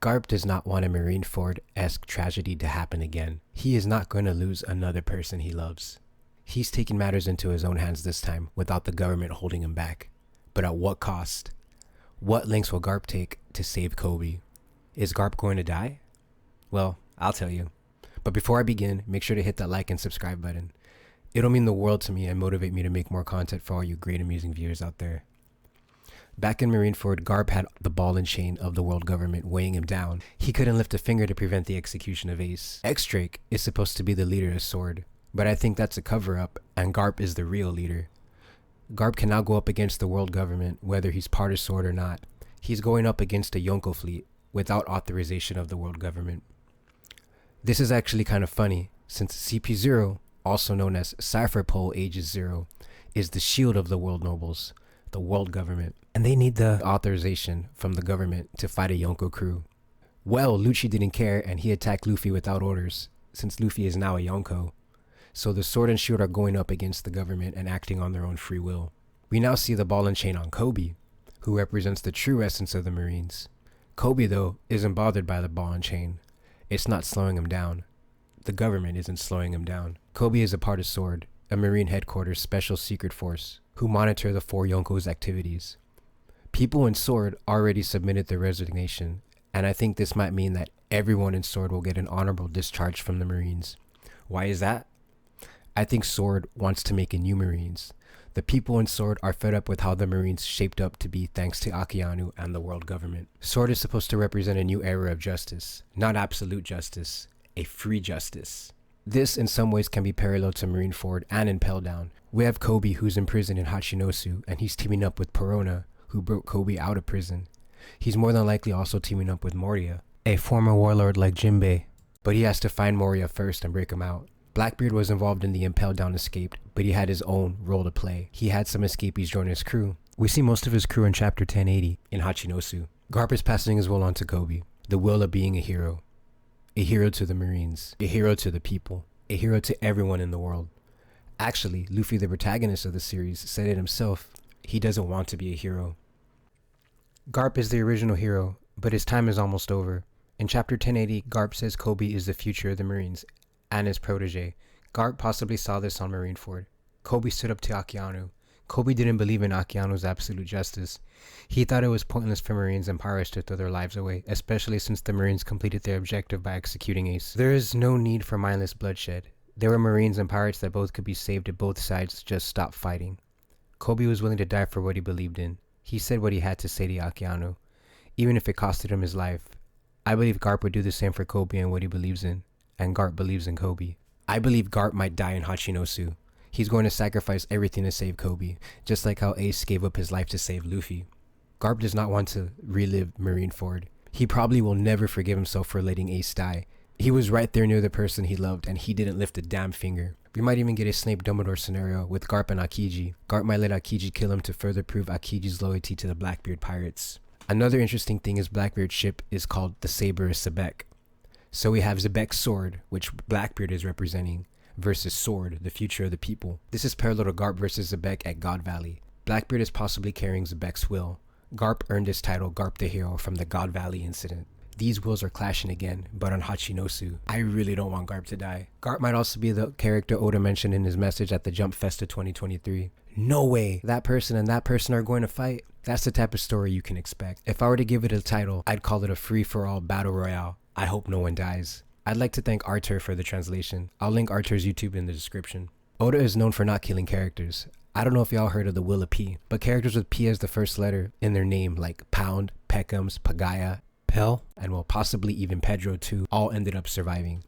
Garp does not want a Marineford-esque tragedy to happen again. He is not going to lose another person he loves. He's taking matters into his own hands this time, without the government holding him back. But at what cost? What lengths will Garp take to save Coby? Is Garp going to die? Well, I'll tell you. But before I begin, make sure to hit that like and subscribe button. It'll mean the world to me and motivate me to make more content for all you great amusing viewers out there. Back in Marineford, Garp had the ball and chain of the world government weighing him down. He couldn't lift a finger to prevent the execution of Ace. X-Drake is supposed to be the leader of SWORD, but I think that's a cover-up, and Garp is the real leader. Garp can now go up against the world government, whether he's part of SWORD or not. He's going up against a Yonko fleet, without authorization of the world government. This is actually kind of funny, since CP0, also known as Cypher Pole Aegis 0, is the shield of the world nobles, the world government, and they need the authorization from the government to fight a Yonko crew. Well, Lucci didn't care and he attacked Luffy without orders, since Luffy is now a Yonko. So the sword and shield are going up against the government and acting on their own free will. We now see the ball and chain on Coby, who represents the true essence of the Marines. Coby, though, isn't bothered by the ball and chain. It's not slowing him down. The government isn't slowing him down. Coby is a part of SWORD, a Marine headquarters special secret force, who monitor the 4 Yonko's activities. People in SWORD already submitted their resignation, and I think this might mean that everyone in SWORD will get an honorable discharge from the Marines. Why is that? I think SWORD wants to make a new Marines. The people in SWORD are fed up with how the Marines shaped up to be thanks to Akeanu and the world government. SWORD is supposed to represent a new era of justice, not absolute justice, a free justice. This in some ways can be parallel to Marineford and Impel Down. We have Coby, who's in prison in Hachinosu, and he's teaming up with Perona, who broke Coby out of prison. He's more than likely also teaming up with Moria, a former warlord like Jinbei, but he has to find Moria first and break him out. Blackbeard was involved in the Impel Down escape, but he had his own role to play. He had some escapees join his crew. We see most of his crew in chapter 1080 in Hachinosu. Garp is passing his will on to Coby, the will of being a hero. A hero to the Marines, a hero to the people, a hero to everyone in the world. Actually, Luffy, the protagonist of the series, said it himself. He doesn't want to be a hero. Garp is the original hero, but his time is almost over. In chapter 1080, Garp says Coby is the future of the Marines, and his protege. Garp possibly saw this on Marineford. Coby stood up to Akeanu. Coby didn't believe in Akeanu's absolute justice. He thought it was pointless for Marines and pirates to throw their lives away, especially since the Marines completed their objective by executing Ace. There is no need for mindless bloodshed. There were Marines and pirates that both could be saved if both sides just stopped fighting. Coby was willing to die for what he believed in. He said what he had to say to Akeanu, even if it costed him his life. I believe Garp would do the same for Coby and what he believes in, and Garp believes in Coby. I believe Garp might die in Hachinosu. He's going to sacrifice everything to save Coby, just like how Ace gave up his life to save Luffy. Garp does not want to relive Marineford. He probably will never forgive himself for letting Ace die. He was right there near the person he loved, and he didn't lift a damn finger. We might even get a Snape Dumbledore scenario with Garp and Akiji. Garp might let Akiji kill him to further prove Akiji's loyalty to the Blackbeard pirates. Another interesting thing is Blackbeard's ship is called the Saber of Sebek. So we have Sebek's sword, which Blackbeard is representing, versus SWORD, the future of the people. This is parallel to Garp versus Sebek at God Valley. Blackbeard is possibly carrying Sebek's will. Garp earned his title Garp the Hero from the God Valley incident. These wills are clashing again, but on Hachinosu. I really don't want Garp to die. Garp might also be the character Oda mentioned in his message at the Jump Festa 2023. No way! That person and that person are going to fight. That's the type of story you can expect. If I were to give it a title, I'd call it a free-for-all battle royale. I hope no one dies. I'd like to thank Arthur for the translation. I'll link Arthur's YouTube in the description. Oda is known for not killing characters. I don't know if y'all heard of the Will of P, but characters with P as the first letter in their name like Pound, Peckham's, Pagaya, Pell, and well possibly even Pedro too, all ended up surviving.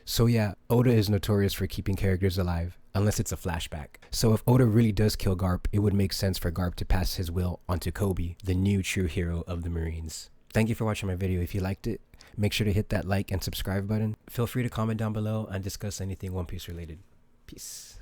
So yeah, Oda is notorious for keeping characters alive, unless it's a flashback. So if Oda really does kill Garp, it would make sense for Garp to pass his will onto Coby, the new true hero of the Marines. Thank you for watching my video. If you liked it, make sure to hit that like and subscribe button. Feel free to comment down below and discuss anything One Piece related. Peace.